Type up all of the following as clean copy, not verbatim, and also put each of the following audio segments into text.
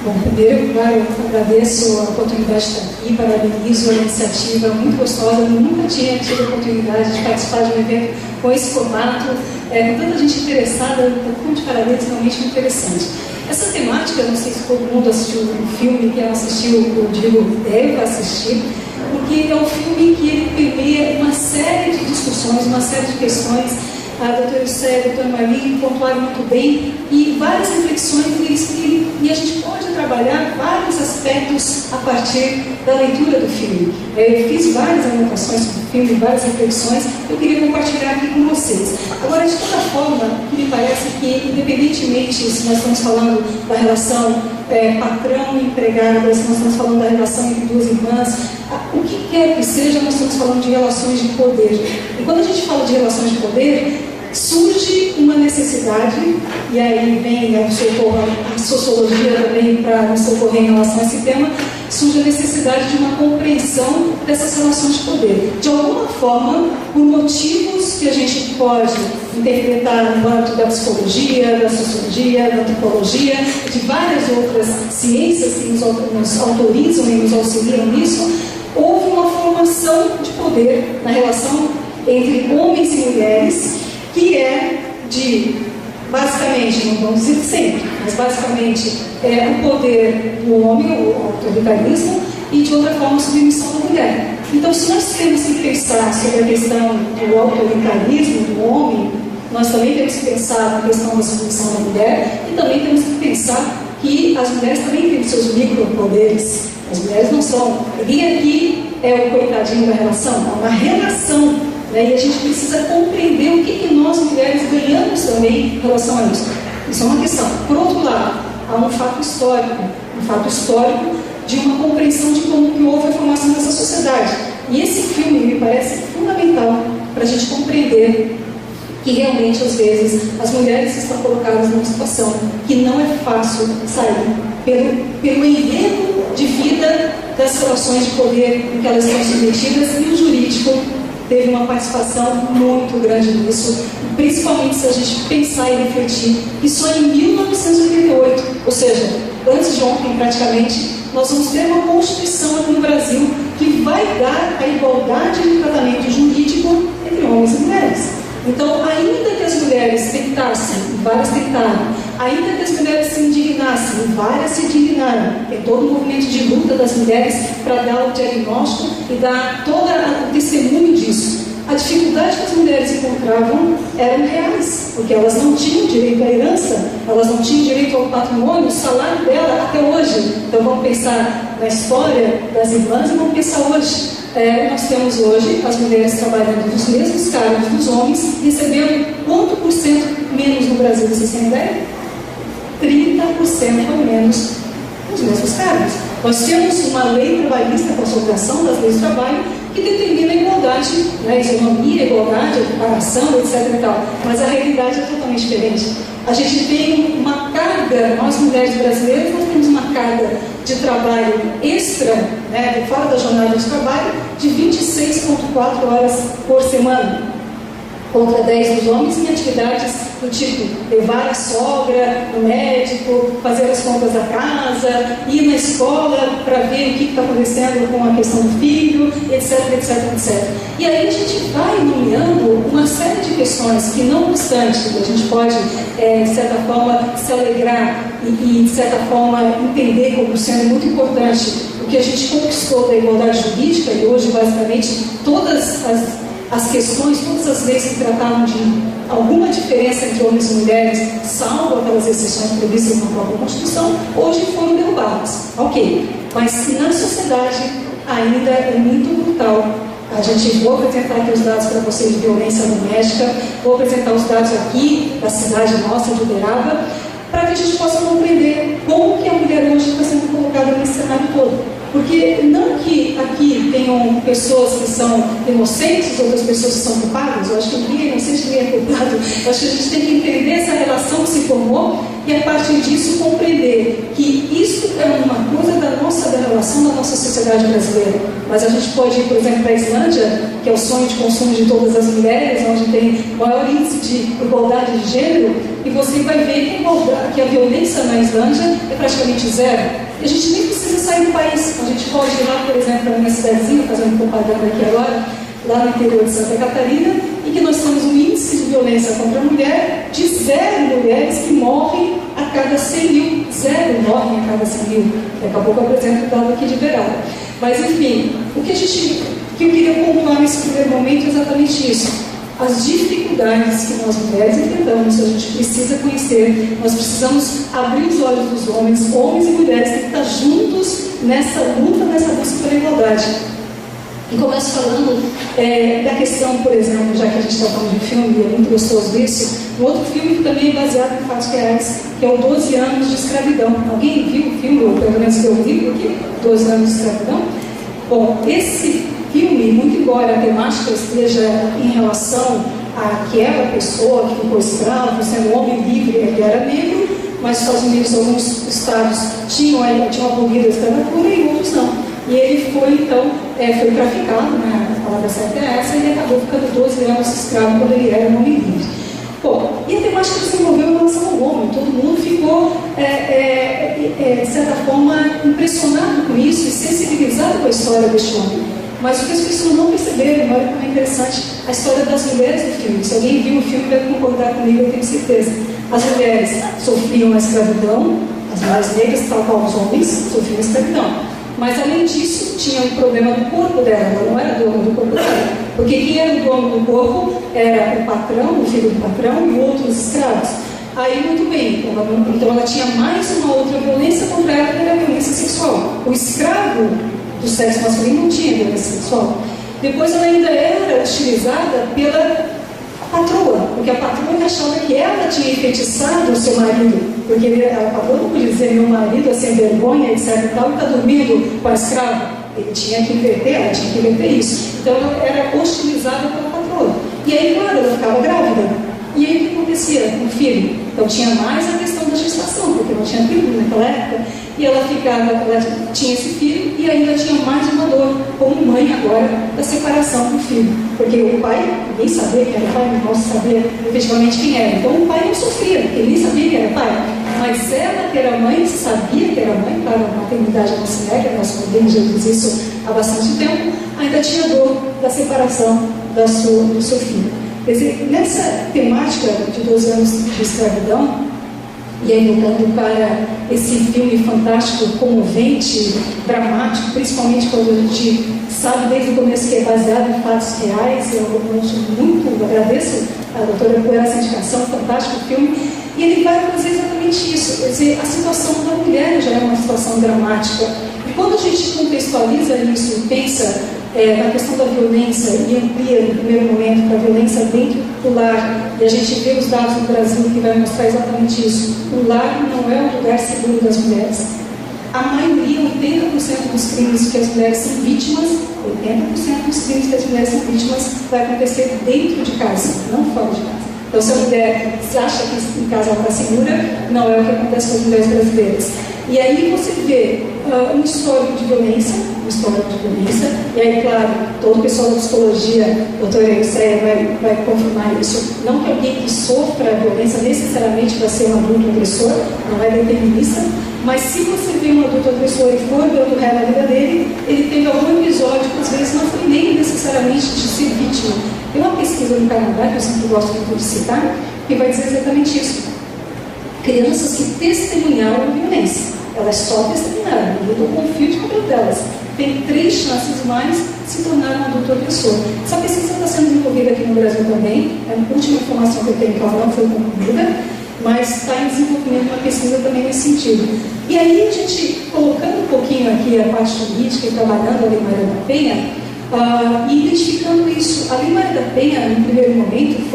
Bom, primeiro, claro, eu agradeço a oportunidade de estar aqui, parabenizo a iniciativa muito gostosa. Eu nunca tinha tido a oportunidade de participar de um evento com esse formato, com tanta gente interessada, então, de parabéns, realmente muito interessante. Essa temática, não sei se todo mundo assistiu o filme, quem não assistiu, eu digo, deve assistir, porque é um filme que ele permeia uma série de discussões, uma série de questões. A doutora Célia e a doutora Marie pontuaram muito bem, e várias reflexões, e a gente pode trabalhar vários aspectos a partir da leitura do filme. Eu fiz várias anotações sobre o filme, várias reflexões, eu queria compartilhar aqui com vocês. Agora, de toda forma, me parece que, independentemente se nós estamos falando da relação patrão e empregado, se nós estamos falando da relação entre duas irmãs, o que quer que seja, nós estamos falando de relações de poder. E quando a gente fala de relações de poder, surge uma necessidade, e aí vem a sociologia também para nos socorrer em relação a esse tema, surge a necessidade de uma compreensão dessas relações de poder. De alguma forma, por motivos que a gente pode interpretar no âmbito da psicologia, da sociologia, da antropologia, de várias outras ciências que nos autorizam e nos auxiliam nisso, houve uma formação de poder na relação entre homens e mulheres, que é de, basicamente, não vamos dizer sempre, mas basicamente o poder do homem, o autoritarismo, e de outra forma a submissão da mulher. Então, se nós temos que pensar sobre a questão do autoritarismo do homem, nós também temos que pensar na questão da submissão da mulher, e também temos que pensar que as mulheres também têm seus micropoderes. As mulheres não são. Ninguém aqui é o coitadinho da relação, é uma relação. E a gente precisa compreender o que nós, mulheres, ganhamos também em relação a isso. Isso é uma questão. Por outro lado, há um fato histórico de uma compreensão de como que houve a formação dessa sociedade. E esse filme me parece fundamental para a gente compreender que realmente, às vezes, as mulheres estão colocadas numa situação que não é fácil sair pelo enredo de vida das relações de poder em que elas estão submetidas, e o jurídico teve uma participação muito grande nisso, principalmente se a gente pensar e refletir que só em 1988, ou seja, antes de ontem praticamente, nós vamos ter uma Constituição aqui no Brasil que vai dar a igualdade de tratamento jurídico entre homens e mulheres. Então, ainda que as mulheres tentassem, e várias tentaram, ainda que as mulheres se indignassem, e várias se indignaram, tem todo o movimento de luta das mulheres para dar o diagnóstico e dar todo o testemunho disso. A dificuldade que as mulheres encontravam eram reais, porque elas não tinham direito à herança, elas não tinham direito ao patrimônio, o salário dela até hoje. Então, vamos pensar na história das irmãs e vamos pensar hoje. Nós temos hoje as mulheres trabalhando nos mesmos cargos dos homens, recebendo quanto por cento menos no Brasil, vocês têm ideia? 30% ou menos nos mesmos cargos. Nós temos uma lei trabalhista, a consolidação das leis de trabalho, que determina a igualdade, a isonomia, a igualdade, a equiparação, etc. E tal. Mas a realidade é totalmente diferente. A gente tem uma carga, nós mulheres brasileiras, nós temos uma carga de trabalho extra, fora da jornada de trabalho, de 26,4 horas por semana, contra 10 dos homens em atividades do tipo levar a sogra no médico, fazer as contas da casa, ir na escola para ver o que está acontecendo com a questão do filho, etc, etc, etc. E aí a gente vai nomeando uma série de questões que, não obstante, a gente pode, de certa forma, se alegrar e de certa forma, entender como sendo muito importante o que a gente conquistou da igualdade jurídica, e hoje, basicamente, todas as questões, todas as leis que tratavam de alguma diferença entre homens e mulheres, salvo aquelas exceções previstas na própria Constituição, hoje foram derrubadas. Ok, mas na sociedade ainda é muito brutal. A gente, vou apresentar aqui os dados para vocês de violência doméstica, vou apresentar os dados aqui da cidade nossa, de Uberaba, para que a gente possa compreender como que a mulher hoje está sendo colocada nesse cenário todo. Porque não que aqui tenham pessoas que são inocentes, outras pessoas que são culpadas, eu acho que ninguém é inocente, ninguém é culpado, eu acho que a gente tem que entender essa relação geração que se formou, e a partir disso compreender que isso é uma coisa da relação da nossa sociedade brasileira. Mas a gente pode ir, por exemplo, para a Islândia, que é o sonho de consumo de todas as mulheres, onde tem maior índice de igualdade de gênero, e você vai ver que a violência na Islândia é praticamente zero. E a gente nem precisa sair do país. A gente pode ir lá, por exemplo, para a minha cidadezinha, fazendo propaganda aqui agora, lá no interior de Santa Catarina, e que nós temos um índice de violência contra a mulher de 0 mulheres que morrem a cada 100 mil. 0 morrem a cada 100 mil. Daqui a pouco eu apresento o dado aqui de Verada. Mas, enfim, o que eu queria pontuar nesse primeiro momento é exatamente isso. As dificuldades que nós mulheres enfrentamos, a gente precisa conhecer, nós precisamos abrir os olhos dos homens e mulheres, têm que estar juntos nessa luta, nessa busca pela igualdade. E começo falando da questão, por exemplo, já que a gente está falando de filme, e é muito gostoso isso, um outro filme que também é baseado em fatos reais, que é o 12 Anos de Escravidão. Alguém viu o filme, ou pelo menos leu o livro aqui? 12 Anos de Escravidão? Bom, esse filme, muito embora a temática esteja em relação àquela pessoa que ficou escravo, sendo homem livre, ele era negro, mas nos Estados Unidos, alguns estados tinham abolido a escravatura e outros não. E ele foi, então, foi traficado, né? A palavra certa é essa, e ele acabou ficando 12 anos escravo quando ele era um homem livre. Bom, e a temática se desenvolveu em relação ao homem. Todo mundo ficou, de certa forma, impressionado com isso e sensibilizado com a história deste homem. Mas o que as pessoas não perceberam, olha como é interessante, a história das mulheres do filme. Se alguém viu o filme, deve concordar comigo, eu tenho certeza. As mulheres sofriam a escravidão, as mulheres negras, tal qual os homens, sofriam a escravidão. Mas, além disso, tinha um problema do corpo dela, ela não era dona do corpo dela. Porque quem era o dono do corpo era o patrão, o filho do patrão e outros escravos. Aí, muito bem, então ela tinha mais uma outra violência contra ela, que era a violência sexual. O escravo do sexo masculino não tinha violência sexual. Depois ela ainda era utilizada pela patroa, porque a patroa achava que ela tinha enfeitiçado o seu marido, porque a patroa não podia dizer meu marido é sem vergonha, etc. e tal, e está dormindo com a escrava. Ele tinha que inverter, ela tinha que inverter isso. Então ela era hostilizada pela patroa. E aí, claro, ela ficava grávida. E aí o que acontecia com o filho? Então tinha mais a questão da gestação, porque não tinha filho naquela época. E ela tinha esse filho e ainda tinha mais uma dor, como mãe agora, da separação do filho. Porque o pai, ninguém sabia quem era o pai, não sabia efetivamente quem era. Então o pai não sofria, porque ele nem sabia quem era o pai. Mas ela, que era mãe, sabia que era mãe, claro, a maternidade não se nega, nós podemos já dizer isso há bastante tempo, ainda tinha dor da separação do seu filho. Quer dizer, nessa temática de 12 anos de escravidão, e aí voltando para esse filme fantástico, comovente, dramático, principalmente quando a gente sabe desde o começo que é baseado em fatos reais, eu agradeço a doutora por essa indicação, fantástico filme, e ele vai fazer exatamente isso, quer dizer, a situação da mulher já é uma situação dramática, e quando a gente contextualiza isso e pensa na questão da violência e amplia no primeiro momento para a violência dentro do lar, e a gente vê os dados no Brasil que vai mostrar exatamente isso. O lar não é um lugar seguro das mulheres. A maioria, 80% dos crimes que as mulheres são vítimas, 80% dos crimes que as mulheres são vítimas vai acontecer dentro de casa, não fora de casa. Então, se a mulher acha que em casa ela está segura, não é o que acontece com as mulheres brasileiras. E aí você vê um histórico de violência, e aí, claro, todo o pessoal da psicologia, doutora Eusébia, vai confirmar isso. Não que alguém que sofra violência necessariamente vai ser um adulto agressor, não é determinista, mas se você vê um adulto agressor e for dando ré na vida dele, ele teve algum episódio que às vezes não foi nem necessariamente de ser vítima. Tem uma pesquisa no Canadá, que eu sempre gosto muito de citar, que vai dizer exatamente isso. Crianças que testemunharam violência, elas só testemunharam, eu estou com o fio de cabelo delas. Tem 3 chances mais de se tornar um adulto agressor. Essa pesquisa está sendo desenvolvida aqui no Brasil também, é a última informação que eu tenho, que ela não foi concluída, mas está em desenvolvimento uma pesquisa também nesse sentido. E aí a gente, colocando um pouquinho aqui a parte jurídica e trabalhando a Lei Maria da Penha, e identificando isso, a Lei Maria da Penha, no primeiro momento,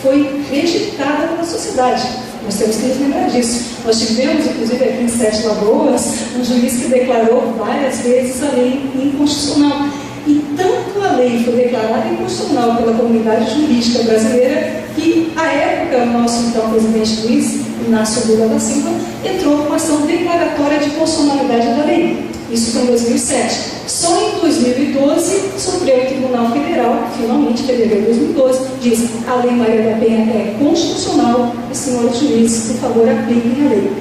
foi rejeitada pela sociedade. Nós temos que nos lembrar disso. Nós tivemos, inclusive, aqui em Sete Lagoas, um juiz que declarou várias vezes a lei inconstitucional. E tanto a lei foi declarada inconstitucional pela comunidade jurídica brasileira que a À época, o nosso então presidente Luiz Inácio Lula da Silva entrou com uma ação declaratória de constitucionalidade da lei. Isso foi em 2007. Só em 2012, o Supremo Tribunal Federal, finalmente, em fevereiro de 2012, diz: a Lei Maria da Penha é constitucional e, senhores juízes, por favor, apliquem a lei.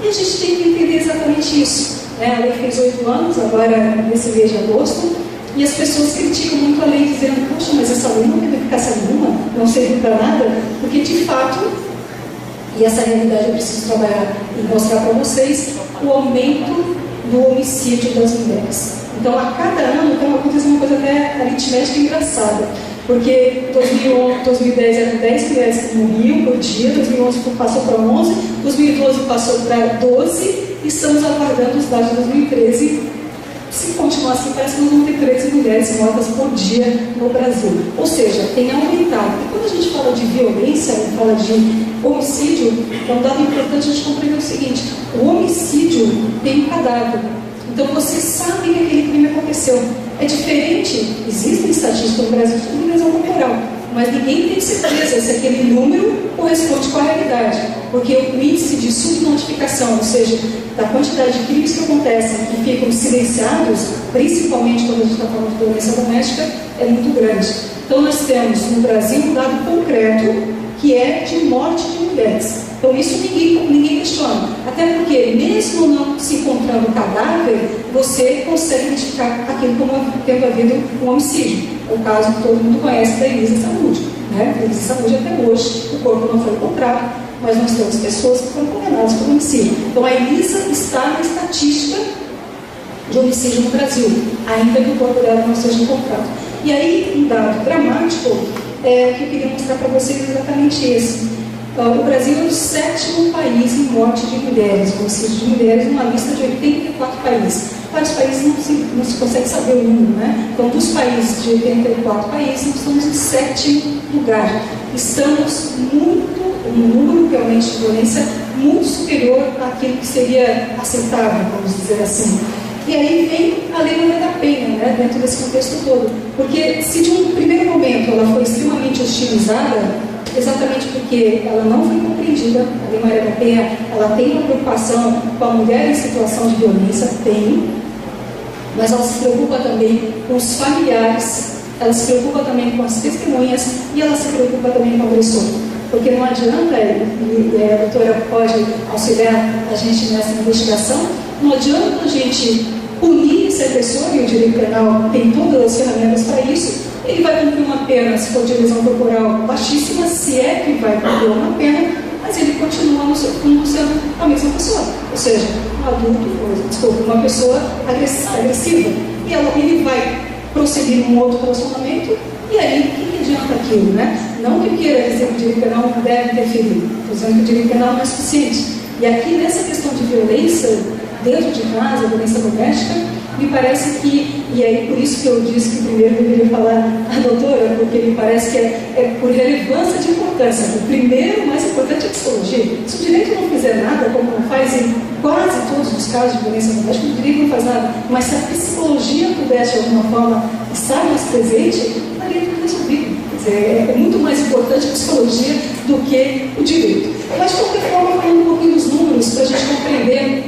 E a gente tem que entender exatamente isso. A lei fez 8 anos, agora nesse mês de agosto, e as pessoas criticam muito a lei, dizendo: poxa, mas essa lei não teve eficácia nenhuma, não serviu para nada, porque de fato, e essa realidade eu preciso trabalhar e mostrar para vocês, o aumento do homicídio das mulheres. Então, a cada ano, então, acontece uma coisa até aritmética engraçada, porque em 2010 eram 10 mulheres que morriam por dia, 2011 passou para 11, 2012 passou para 12, e estamos aguardando os dados de 2013. Se continuar assim, parece que nós vamos ter 13 mulheres mortas por dia no Brasil. Ou seja, tem aumentado. E quando a gente fala de violência, fala de homicídio, é um dado importante a gente compreender o seguinte: o homicídio tem um cadáver. Então você sabe que aquele crime aconteceu. É diferente, existem estatísticas no Brasil de lesão corporal, mas ninguém tem certeza se aquele número corresponde com a realidade, porque o índice de subnotificação, ou seja, da quantidade de crimes que acontecem e ficam silenciados, principalmente quando a gente está falando de violência doméstica, é muito grande. Então nós temos no Brasil um dado concreto que é de morte de mulheres. Então isso ninguém questiona. Até porque, mesmo não se encontrando cadáver, você consegue identificar aquilo como tendo havido um homicídio. É o caso que todo mundo conhece da Elisa Saúde. Elisa Saúde, até hoje, o corpo não foi encontrado, mas nós temos pessoas que foram condenadas por homicídio. Então a Elisa está na estatística de homicídio no Brasil, ainda que o corpo dela não seja encontrado. E aí, um dado dramático que eu queria mostrar para vocês é exatamente esse. O Brasil é o 7º país em morte de mulheres, homicídio de mulheres, numa lista de 84 países. Vários países não se consegue saber o número, né? Então, dos países de 84 países, nós estamos em 7º lugar. Estamos um número realmente de violência muito superior àquilo que seria aceitável, vamos dizer assim. E aí vem a Lei Maria da Penha, né, dentro desse contexto todo. Porque se de um primeiro momento ela foi extremamente hostilizada, exatamente porque ela não foi compreendida, a Lei Maria da Penha, ela tem uma preocupação com a mulher em situação de violência, mas ela se preocupa também com os familiares, ela se preocupa também com as testemunhas e ela se preocupa também com o agressor. Porque não adianta, e a doutora pode auxiliar a gente nessa investigação, não adianta a gente punir esse agressor, e o direito penal tem todas as ferramentas para isso. Ele vai cumprir uma pena, se for de lesão corporal, baixíssima, se é que vai cumprir uma pena, mas ele continua sendo a mesma pessoa. Ou seja, um adulto, uma pessoa agressiva. E ele vai prosseguir num outro relacionamento, e aí, o que adianta aquilo, né? Não que eu queira dizer que o direito penal não deve interferir, estou dizendo que o direito penal não é suficiente. E aqui, nessa questão de violência dentro de casa, violência doméstica, me parece que, e aí por isso que eu disse que primeiro eu deveria falar a doutora, porque me parece que é por relevância de importância. O primeiro, mais importante, é a psicologia. Se o direito não fizer nada, como não faz em quase todos os casos de violência doméstica, o direito não faz nada, mas se a psicologia pudesse de alguma forma estar mais presente, estaria tudo resolvido. Quer dizer, é muito mais importante a psicologia do que o direito. Mas de qualquer forma, falando um pouquinho dos números, para a gente compreender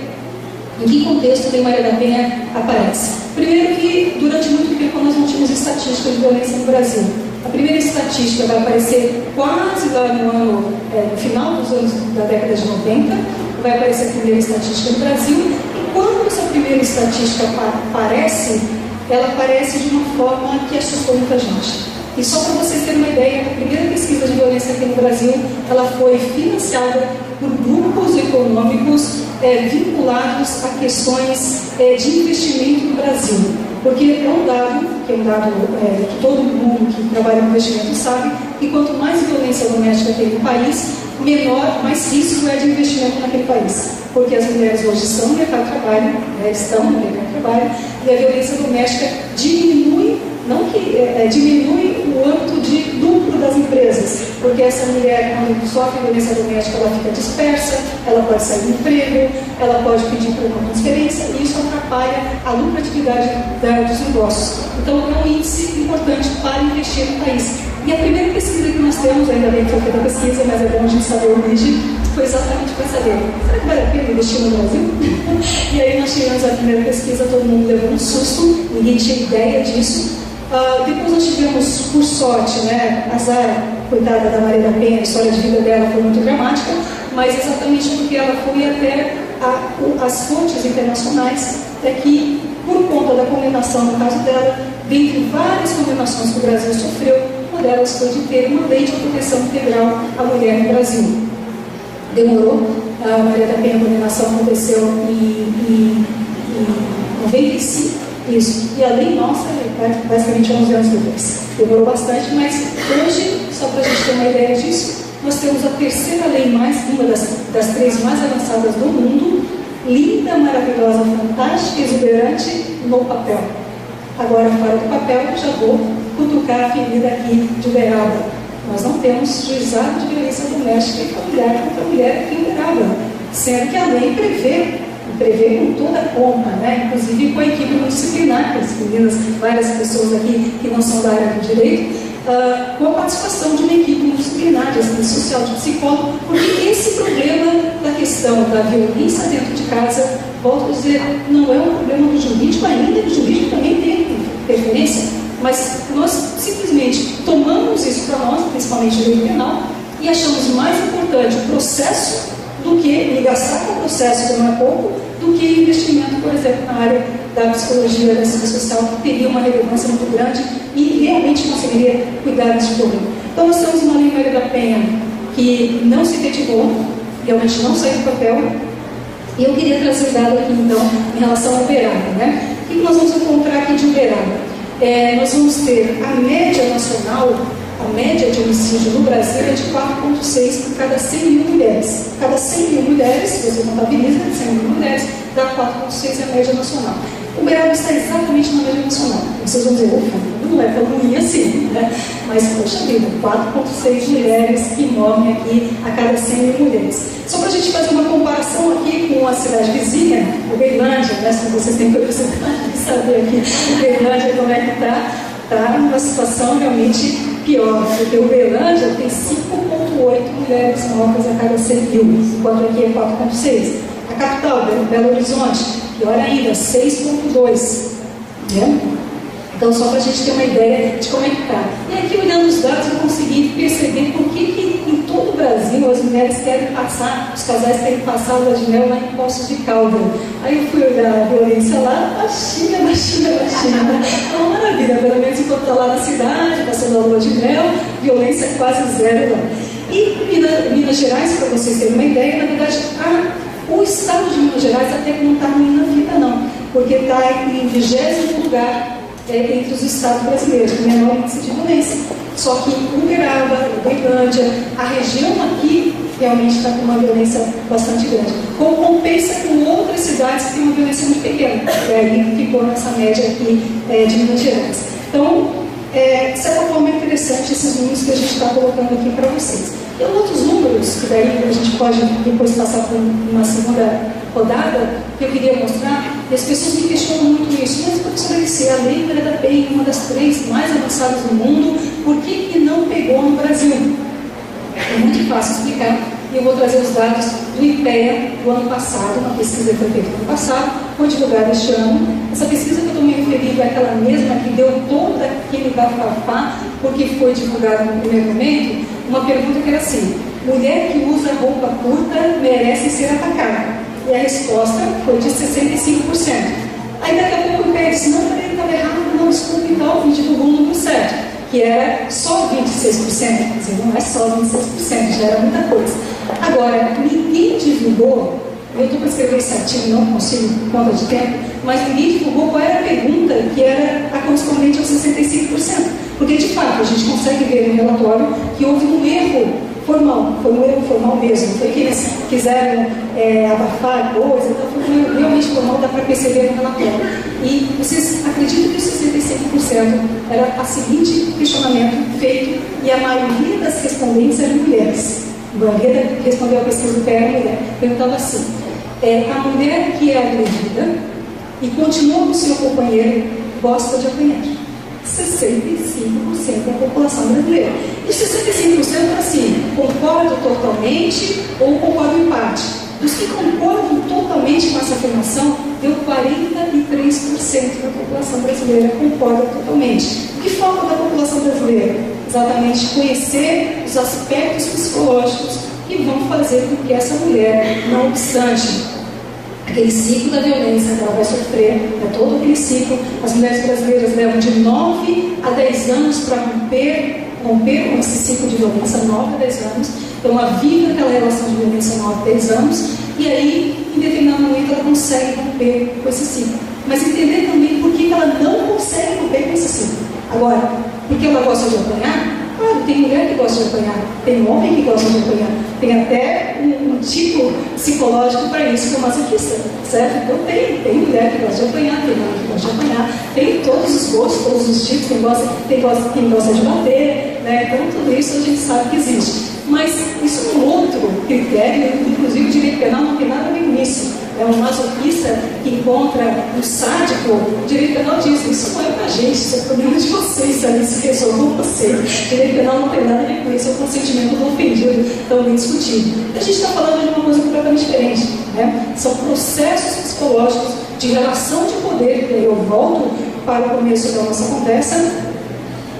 em que contexto a Lei Maria da Penha aparece. Primeiro que, durante muito tempo, nós não tínhamos estatísticas de violência no Brasil. A primeira estatística vai aparecer quase lá no final dos anos da década de 90, vai aparecer a primeira estatística no Brasil, e quando essa primeira estatística aparece, ela aparece de uma forma que assustou muita gente. E só para vocês terem uma ideia, a primeira pesquisa de violência aqui no Brasil, ela foi financiada por grupos econômicos vinculados a questões de investimento no Brasil. Porque é um dado que todo mundo que trabalha com investimento sabe, que quanto mais violência doméstica tem no país, mais risco é de investimento naquele país. Porque as mulheres hoje estão no mercado de trabalho, estão no mercado de trabalho, e a violência doméstica diminui o âmbito de lucro das empresas, porque essa mulher, quando sofre violência doméstica, ela fica dispersa, ela pode sair do emprego, ela pode pedir por uma transferência, e isso atrapalha a lucratividade dos negócios. Então, é um índice importante para investir no país. E a primeira pesquisa que nós temos, ainda bem que foi feita a pesquisa, mas é bom a gente saber a origem, foi exatamente para saber, será que vale a pena investir no Brasil? E aí nós tivemos a primeira pesquisa, todo mundo levou um susto, ninguém tinha ideia disso. Depois nós tivemos, por sorte, né, azar, coitada da Maria da Penha, a história de vida dela foi muito dramática, mas exatamente porque ela foi até as fontes internacionais, é que, por conta da condenação no caso dela, dentre várias condenações que o Brasil sofreu, uma delas foi de ter uma lei de proteção integral à mulher no Brasil. Demorou, a Maria da Penha, a condenação aconteceu em 95, isso, e a lei nossa é basicamente 11 anos depois. Demorou bastante, mas hoje, só para a gente ter uma ideia disso, nós temos a terceira lei uma das 3 mais avançadas do mundo, linda, maravilhosa, fantástica, exuberante, no papel. Agora, fora do papel, eu já vou cutucar a ferida aqui de Uberaba. Nós não temos juizado de violência doméstica e familiar contra a mulher aqui em Uberaba, sendo que a lei prevê com toda a pompa, né? Inclusive com a equipe multidisciplinar, que as meninas, várias pessoas aqui que não são da área do direito, com a participação de uma equipe multidisciplinar, de assistência social, de psicólogo, porque esse problema da questão da violência dentro de casa, volto a dizer, não é um problema do jurídico ainda, o jurídico também tem interferência, mas nós simplesmente tomamos isso para nós, principalmente o direito penal, e achamos mais importante o processo do que, e gastar com o processo, que não é pouco, do que investimento, por exemplo, na área da psicologia, da assistência social, que teria uma relevância muito grande e realmente conseguiria cuidar desse problema. Então, nós temos uma lei Maria da Penha que não se efetivou, realmente não saiu do papel, e eu queria trazer um dado aqui, então, em relação ao Uberaba, né? O que nós vamos encontrar aqui de Uberaba? Nós vamos ter a média nacional, a média de homicídio no Brasil é de 4,6 por cada 100 mil mulheres. Cada 100 mil mulheres, se você contabiliza, 100 mil mulheres, dá 4,6 a média nacional. O Uberaba está exatamente na média nacional. Vocês vão dizer, não é tão ruim assim, né? Mas, poxa vida, 4,6 mulheres que morrem aqui a cada 100 mil mulheres. Só para a gente fazer uma comparação aqui com a cidade vizinha, Uberlândia, né? Se vocês têm curiosidade de saber aqui, Uberlândia, como é que está numa situação realmente pior, porque Uberlândia tem 5,8 mulheres mortas a cada 100 mil, enquanto aqui é 4,6. A capital, Belo Horizonte, pior ainda, 6,2. Né? Então, só para a gente ter uma ideia de como é que está. E aqui, olhando os dados, eu consegui perceber por que em todo o Brasil as mulheres querem passar, os casais querem passar a lua de mel lá em Poços de Caldas. Aí eu fui olhar a violência lá, baixinha. É uma maravilha, pelo menos enquanto está lá na cidade, passando a lua de mel, violência quase zero lá. E Minas Gerais, para vocês terem uma ideia, na verdade, o estado de Minas Gerais até que não está ruim na vida, não, porque está em 20º lugar entre os estados brasileiros, com menor índice de violência. Só que Uberaba, Uberlândia, a região aqui realmente está com uma violência bastante grande. Como compensa com outras cidades que têm uma violência muito pequena. E aí ficou nessa média aqui de Minas Gerais. Então, de certa forma, é interessante esses números que a gente está colocando aqui para vocês. E outros números, que daí a gente pode depois passar por uma segunda rodada, que eu queria mostrar, e as pessoas me questionam muito isso. Mas, professora, se a lei Maria da Penha é uma das 3 mais avançadas do mundo, por que não pegou no Brasil? É muito fácil explicar. E eu vou trazer os dados do IPEA do ano passado, uma pesquisa que foi feita no ano passado, foi divulgada este ano. Essa pesquisa que eu estou me referindo é aquela mesma que deu todo aquele bafafá, porque foi divulgada no primeiro momento, uma pergunta que era assim: mulher que usa roupa curta merece ser atacada? E a resposta foi de 65%. Aí daqui a pouco o IPEA disse: não, ele estava errado, não, desculpa, então, e divulgou um número certo, que era só 26%, quer dizer, não é só 26%, já era muita coisa. Agora, ninguém divulgou, eu estou para escrever esse artigo, não consigo por conta de tempo, mas ninguém divulgou qual era a pergunta que era a correspondente aos 65%. Porque, de fato, a gente consegue ver no relatório que houve um erro formal, foi um erro formal mesmo, foi que eles quiseram abafar a coisa, então foi um erro realmente formal, dá para perceber no relatório. E vocês acreditam que os 65% era o seguinte questionamento feito, e a maioria das respondentes eram mulheres. A maioria respondeu a pesquisa do PEA mulher. Perguntava assim: a mulher que é agredida e continua com o seu companheiro gosta de apanhar. 65% da população brasileira. E 65% assim, concordo totalmente ou concordo em parte. Dos que concordam totalmente com essa afirmação, deu 43% da população brasileira concorda totalmente. O que falta da população brasileira? Exatamente conhecer os aspectos psicológicos que vão fazer com que essa mulher, não obstante aquele ciclo da violência que ela vai sofrer, todo aquele ciclo, as mulheres brasileiras levam de 9 a 10 anos para romper com esse ciclo de violência, 9 a 10 anos. Então, ela vive aquela relação de violência 9 a 10 anos, e aí, em determinado momento, ela consegue romper com esse ciclo. Mas entender também por que ela não consegue romper com esse ciclo. Agora, porque ela gosta de apanhar? Claro, tem mulher que gosta de apanhar, tem homem que gosta de apanhar, tem até um tipo psicológico para isso, que é o masoquista, certo? Então tem mulher que gosta de apanhar, tem homem que gosta de apanhar, tem todos os gostos, todos os tipos, quem gosta de bater, né? Então tudo isso a gente sabe que existe. Mas isso é um outro critério, inclusive o direito penal não tem nada a ver com isso. É um masoquista que encontra um sádico, o direito penal diz, isso não é pra gente, isso é problema de vocês, sabe? Isso resolvam vocês. O direito penal não tem nada a ver com isso, é o consentimento do ofendido, também discutido. A gente está falando de uma coisa completamente diferente, né? São processos psicológicos de relação de poder, e aí eu volto para o começo da nossa conversa,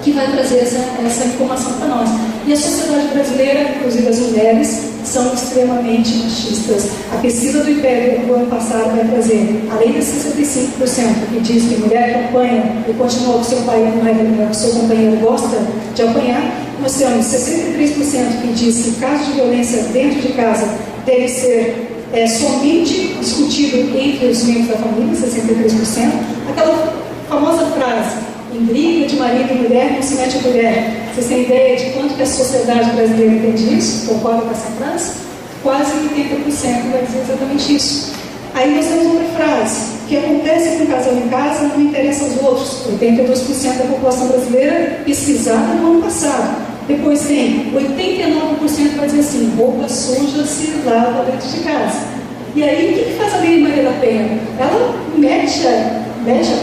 que vai trazer essa informação para nós. E a sociedade brasileira, inclusive as mulheres, são extremamente machistas. A pesquisa do IPEB do ano passado vai trazer, além dos 65% que diz que mulher que apanha e continua com seu pai, com seu companheiro gosta de apanhar, nós temos 63% que diz que caso de violência dentro de casa deve ser somente discutido entre os membros da família, 63%. Aquela famosa frase, em briga de marido e mulher, não se mete a colher. Vocês têm ideia de quanto que a sociedade brasileira entende isso? Concorda com essa frase? Quase 80% vai dizer exatamente isso. Aí nós temos outra frase, que acontece com um casal em casa, não interessa aos outros. 82% da população brasileira pesquisada no ano passado. Depois tem 89% vai dizer assim, roupa suja se lava dentro de casa. E aí, o que faz a Lei Maria da Penha? Ela mexe a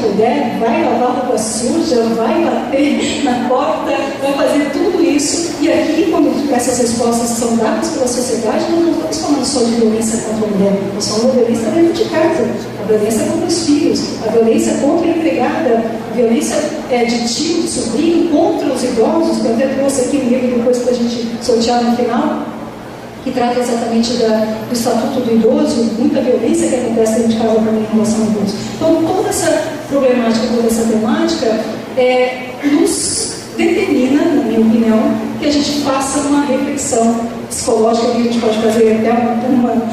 colher, vai lavar roupa suja, vai bater na porta, vai fazer tudo isso. E aqui, quando essas respostas são dadas pela sociedade, nós não estamos falando só de violência contra a mulher, nós falamos de violência dentro de casa, a violência contra os filhos, a violência contra a empregada, a violência de tio, de sobrinho, contra os idosos, que eu até trouxe aqui um livro depois para a gente sortear no final, que trata exatamente do Estatuto do Idoso, muita violência que acontece dentro de casa também em relação ao idoso. Então, toda essa problemática, toda essa temática nos determina, na minha opinião, que a gente faça uma reflexão psicológica, que a gente pode fazer até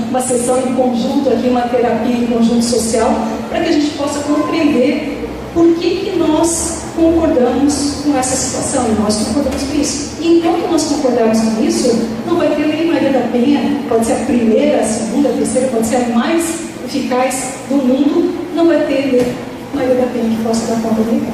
uma sessão em conjunto aqui, uma terapia em conjunto social, para que a gente possa compreender por que nós concordamos com essa situação, e nós concordamos com isso. E enquanto nós concordarmos com isso, não vai ter Lei Maria da Penha, pode ser a primeira, a segunda, a terceira, pode ser a mais eficaz do mundo, não vai ter Lei Maria da Penha que possa dar conta dele.